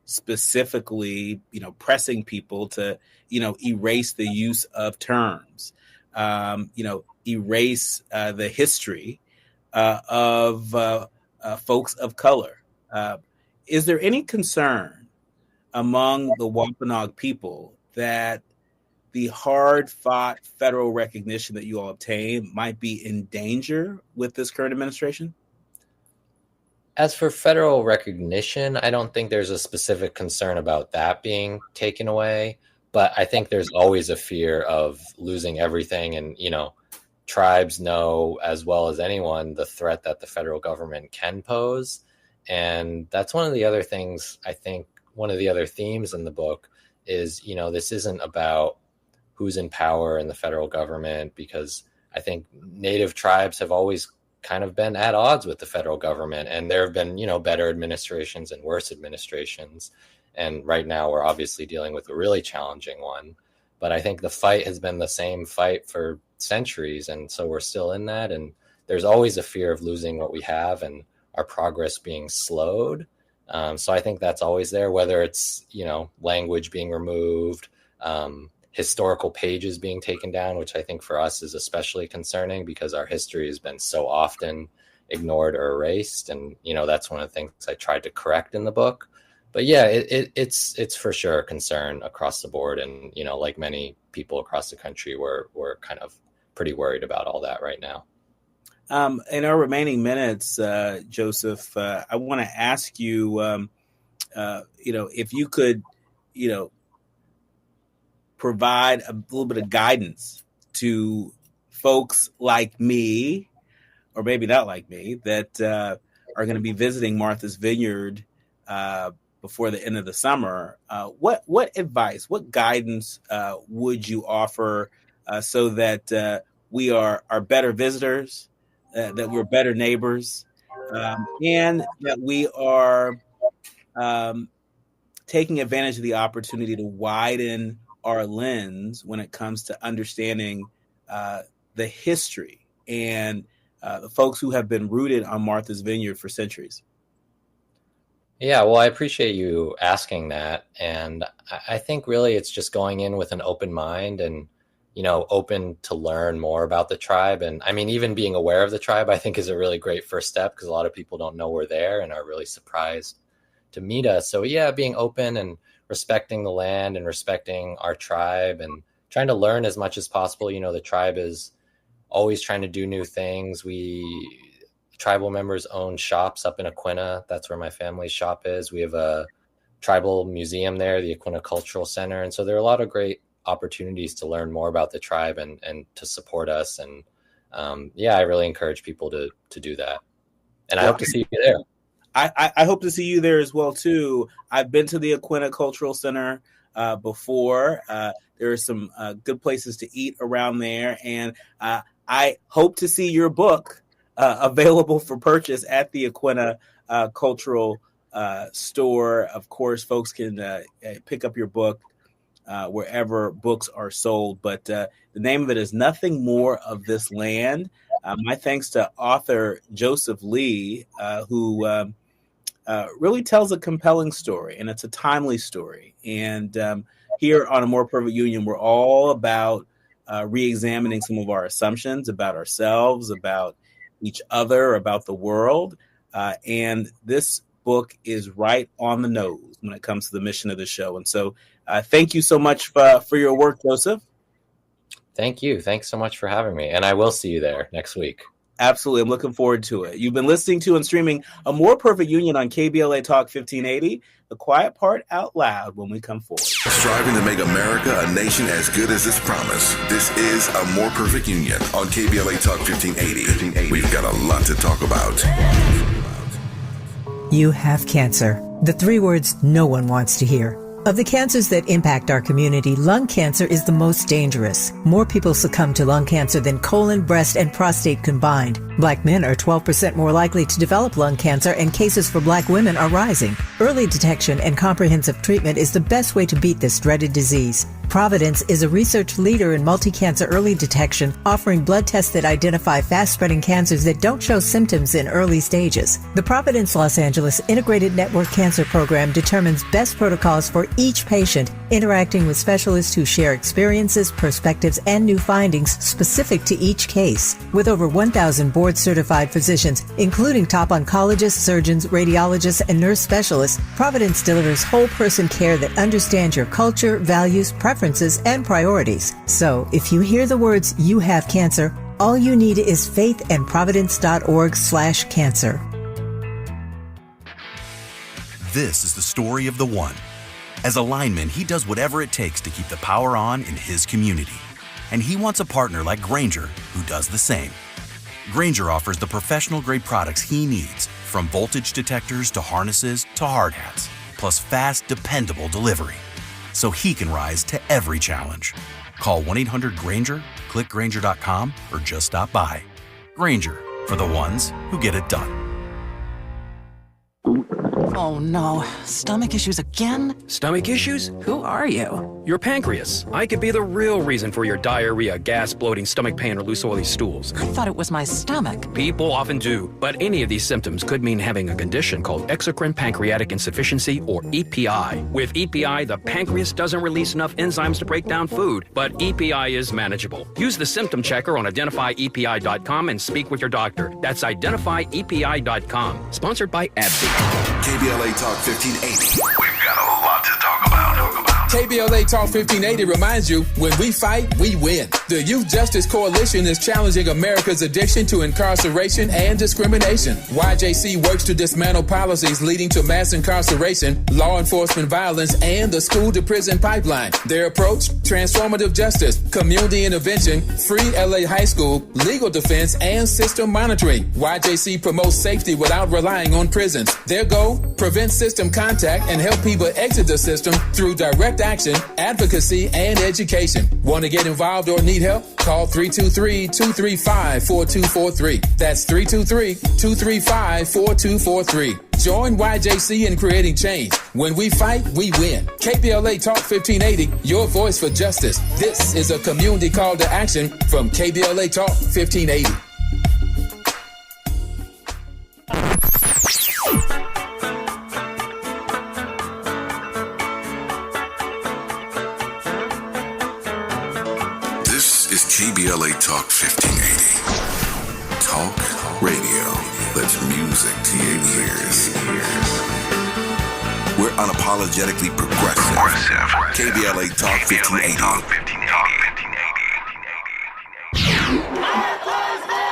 [SPEAKER 5] specifically, pressing people to, erase the use of terms, erase the history of folks of color. Is there any concern among the Wampanoag people that the hard-fought federal recognition that you all obtain might be in danger with this current administration?
[SPEAKER 11] As for federal recognition, I don't think there's a specific concern about that being taken away. But I think there's always a fear of losing everything. And, tribes know as well as anyone the threat that the federal government can pose. And that's one of the other things, I think, one of the other themes in the book is, this isn't about who's in power in the federal government, because I think Native tribes have always kind of been at odds with the federal government, and there have been, better administrations and worse administrations. And right now we're obviously dealing with a really challenging one, but I think the fight has been the same fight for centuries. And so we're still in that. And there's always a fear of losing what we have and our progress being slowed. So I think that's always there, whether it's, language being removed, historical pages being taken down, which I think for us is especially concerning because our history has been so often ignored or erased. And, that's one of the things I tried to correct in the book. But yeah, it's for sure a concern across the board. And, like many people across the country, we're kind of pretty worried about all that right now.
[SPEAKER 5] In our remaining minutes, Joseph, I want to ask you, if you could, provide a little bit of guidance to folks like me, or maybe not like me, that are going to be visiting Martha's Vineyard before the end of the summer. What advice, what guidance would you offer so that we are better visitors, that we're better neighbors, and that we are taking advantage of the opportunity to widen our lens when it comes to understanding the history and the folks who have been rooted on Martha's Vineyard for centuries?
[SPEAKER 11] Yeah, well, I appreciate you asking that. And I think really it's just going in with an open mind and, open to learn more about the tribe. And I mean, even being aware of the tribe, I think is a really great first step because a lot of people don't know we're there and are really surprised to meet us. So yeah, being open and respecting the land and respecting our tribe and trying to learn as much as possible. The tribe is always trying to do new things. Tribal members own shops up in Aquinnah. That's where my family's shop is. We have a tribal museum there, the Aquinnah Cultural Center. And so there are a lot of great opportunities to learn more about the tribe and to support us. And I really encourage people to do that. And I hope to see you there.
[SPEAKER 5] I hope to see you there as well, too. I've been to the Aquinnah Cultural Center before. There are some good places to eat around there. And I hope to see your book available for purchase at the Aquinnah Cultural Store. Of course, folks can pick up your book wherever books are sold. But the name of it is Nothing More of This Land. My thanks to author Joseph Lee, who really tells a compelling story, and it's a timely story. And here on A More Perfect Union, we're all about re-examining some of our assumptions about ourselves, about each other, about the world. And this book is right on the nose when it comes to the mission of the show. And so thank you so much for your work, Joseph.
[SPEAKER 11] Thank you. Thanks so much for having me. And I will see you there next week.
[SPEAKER 5] Absolutely. I'm looking forward to it. You've been listening to and streaming A More Perfect Union on KBLA Talk 1580. The quiet part out loud when we come forward.
[SPEAKER 1] Striving to make America a nation as good as its promise. This is A More Perfect Union on KBLA Talk 1580. We've got a lot to talk about.
[SPEAKER 17] You have cancer. The 3 words no one wants to hear. Of the cancers that impact our community, lung cancer is the most dangerous. More people succumb to lung cancer than colon, breast, and prostate combined. Black men are 12% more likely to develop lung cancer, and cases for Black women are rising. Early detection and comprehensive treatment is the best way to beat this dreaded disease. Providence is a research leader in multi-cancer early detection, offering blood tests that identify fast-spreading cancers that don't show symptoms in early stages. The Providence Los Angeles Integrated Network Cancer Program determines best protocols for each patient, interacting with specialists who share experiences, perspectives, and new findings specific to each case. With over 1,000 board-certified physicians, including top oncologists, surgeons, radiologists, and nurse specialists, Providence delivers whole-person care that understands your culture, values, preferences, and priorities. So, if you hear the words, "you have cancer," all you need is faith and providence.org/cancer.
[SPEAKER 18] This is the story of the one. As a lineman, he does whatever it takes to keep the power on in his community. And he wants a partner like Grainger who does the same. Grainger offers the professional-grade products he needs, from voltage detectors to harnesses to hard hats, plus fast, dependable delivery, so he can rise to every challenge. Call 1-800-GRAINGER, click Grainger.com, or just stop by. Grainger, for the ones who get it done.
[SPEAKER 19] Oh no, stomach issues again?
[SPEAKER 20] Stomach issues?
[SPEAKER 19] Who are you?
[SPEAKER 20] Your pancreas. I could be the real reason for your diarrhea, gas, bloating, stomach pain, or loose oily stools.
[SPEAKER 19] I thought it was my stomach.
[SPEAKER 20] People often do, but any of these symptoms could mean having a condition called exocrine pancreatic insufficiency, or EPI. With EPI, the pancreas doesn't release enough enzymes to break down food, but EPI is manageable. Use the symptom checker on identifyepi.com and speak with your doctor. That's identifyepi.com. Sponsored by AbbVie.
[SPEAKER 1] KBLA Talk 1580. We've got a lot to talk about.
[SPEAKER 15] KBLA Talk 1580 reminds you, when we fight, we win. The Youth Justice Coalition is challenging America's addiction to incarceration and discrimination. YJC works to dismantle policies leading to mass incarceration, law enforcement violence, and the school-to-prison pipeline. Their approach? Transformative justice, community intervention, free LA high school, legal defense, and system monitoring. YJC promotes safety without relying on prisons. Their goal? Prevent system contact and help people exit the system through direct action, advocacy, and education. Want to get involved or need help? Call 323-235-4243. That's 323-235-4243. Join YJC in creating change. When we fight, we win. KBLA Talk 1580, your voice for justice. This is a community call to action from KBLA Talk 1580.
[SPEAKER 1] KBLA Talk 1580. Talk radio that's music to your ears. We're unapologetically progressive. KBLA Talk 1580.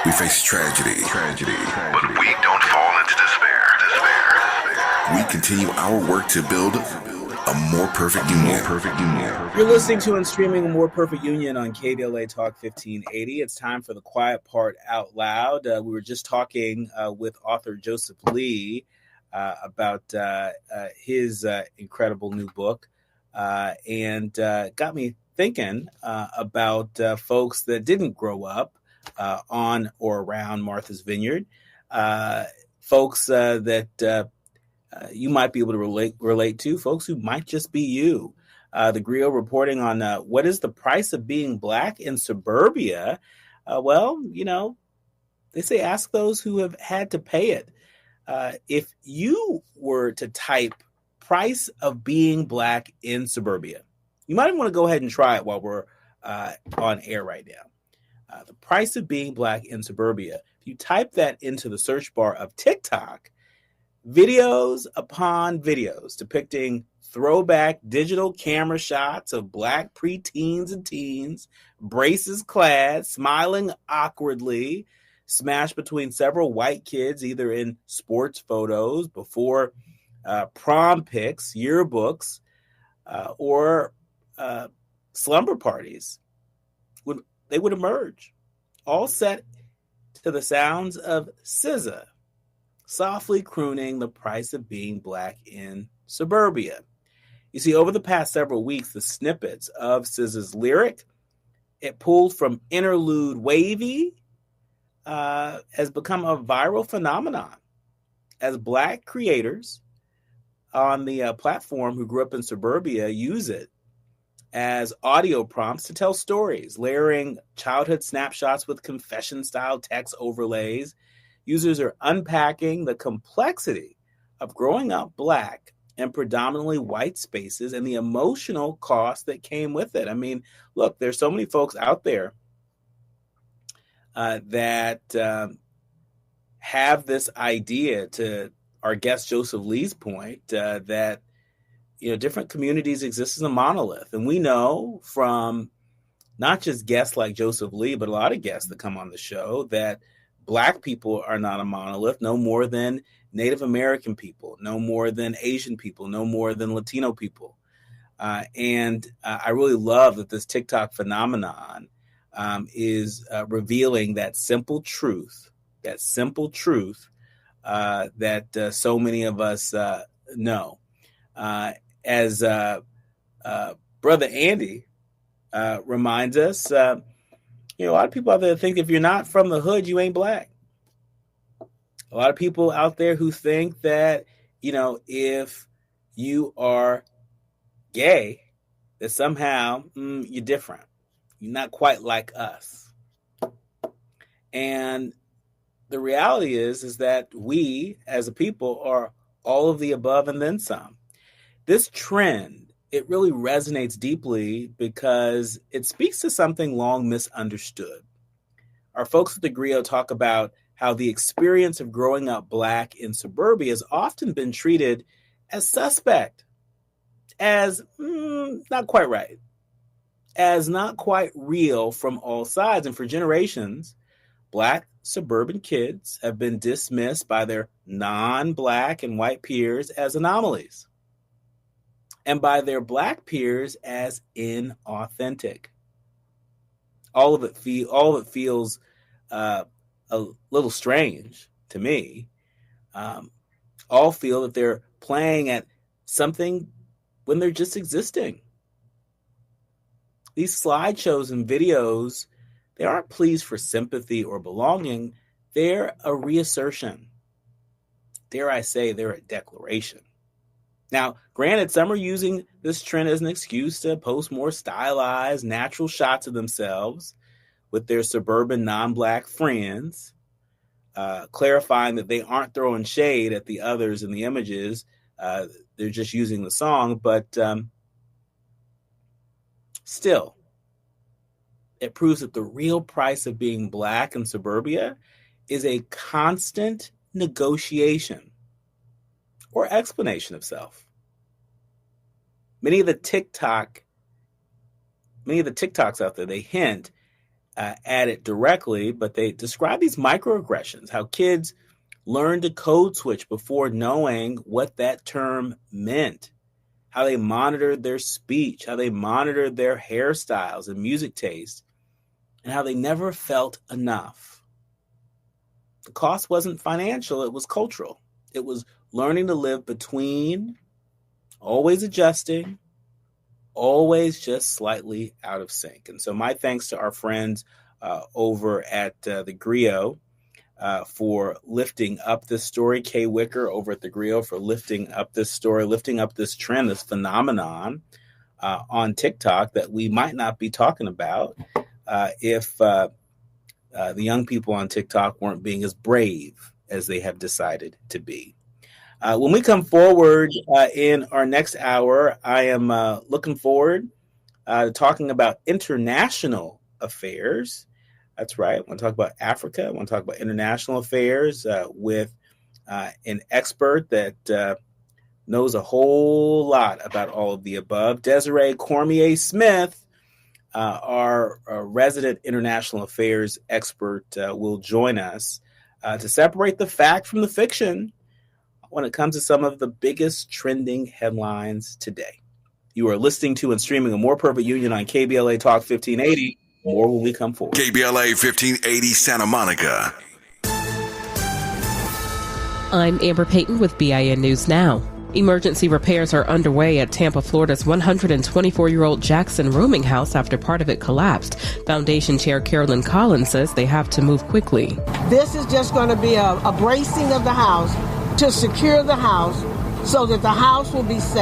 [SPEAKER 1] We face tragedy, but we don't fall into despair. We continue our work to build a more perfect union.
[SPEAKER 5] You're listening to and streaming A More Perfect Union on KBLA Talk 1580. It's time for the quiet part out loud. We were just talking with author Joseph Lee about his incredible new book and got me thinking about folks that didn't grow up on or around Martha's Vineyard, folks that you might be able to relate to, folks who might just be you. The Griot reporting on what is the price of being Black in suburbia. Well, you know, they say ask those who have had to pay it. If you were to type price of being Black in suburbia, you might want to go ahead and try it while we're on air right now. The price of being Black in suburbia. If you type that into the search bar of TikTok, videos upon videos depicting throwback digital camera shots of Black preteens and teens, braces clad, smiling awkwardly, smashed between several white kids, either in sports photos, before prom pics, yearbooks, or slumber parties. They would emerge, all set to the sounds of SZA, softly crooning the price of being Black in suburbia. You see, over the past several weeks, the snippets of SZA's lyric, it pulled from interlude Wavy, has become a viral phenomenon as Black creators on the platform who grew up in suburbia use it as audio prompts to tell stories, layering childhood snapshots with confession-style text overlays. Users are unpacking the complexity of growing up Black in predominantly white spaces and the emotional cost that came with it. I mean, look, there's so many folks out there that have this idea, to our guest Joseph Lee's point, that different communities exist as a monolith. And we know from not just guests like Joseph Lee, but a lot of guests that come on the show that Black people are not a monolith, no more than Native American people, no more than Asian people, no more than Latino people. And I really love that this TikTok phenomenon is revealing that simple truth that so many of us know. As Brother Andy reminds us, a lot of people out there think if you're not from the hood, you ain't Black. A lot of people out there who think that if you are gay, that somehow you're different. You're not quite like us. And the reality is that we as a people are all of the above and then some. This trend, it really resonates deeply because it speaks to something long misunderstood. Our folks at the Griot talk about how the experience of growing up Black in suburbia has often been treated as suspect, as not quite right, as not quite real from all sides. And for generations, Black suburban kids have been dismissed by their non-Black and white peers as anomalies, and by their Black peers as inauthentic. All of it feels a little strange to me. All feel that they're playing at something when they're just existing. These slideshows and videos, they aren't pleas for sympathy or belonging. They're a reassertion. Dare I say, they're a declaration. Now, granted, some are using this trend as an excuse to post more stylized, natural shots of themselves with their suburban non-Black friends, clarifying that they aren't throwing shade at the others in the images. They're just using the song. But still, it proves that the real price of being Black in suburbia is a constant negotiation or explanation of self. Many of the TikToks out there, they hint at it directly, but they describe these microaggressions, how kids learn to code switch before knowing what that term meant, how they monitored their speech, how they monitored their hairstyles and music taste, and how they never felt enough. The cost wasn't financial, it was cultural. It was learning to live between, always adjusting, always just slightly out of sync. And so my thanks to our friends over at the Griot for lifting up this story. Kay Wicker over at the Griot for lifting up this story, lifting up this trend, this phenomenon on TikTok that we might not be talking about if the young people on TikTok weren't being as brave as they have decided to be. When we come forward in our next hour, I am looking forward to talking about international affairs. That's right. I want to talk about Africa. I want to talk about international affairs with an expert that knows a whole lot about all of the above. Desiree Cormier-Smith, our resident international affairs expert, will join us to separate the fact from the fiction when it comes to some of the biggest trending headlines today. You are listening to and streaming A More Perfect Union on KBLA Talk 1580. More when we come forward.
[SPEAKER 1] KBLA 1580 Santa Monica.
[SPEAKER 12] I'm Amber Payton with BIN News Now. Emergency repairs are underway at Tampa, Florida's 124-year-old Jackson rooming house after part of it collapsed. Foundation Chair Carolyn Collins says they have to move quickly.
[SPEAKER 13] This is just going to be a bracing of the house to secure the house so that the house will be safe.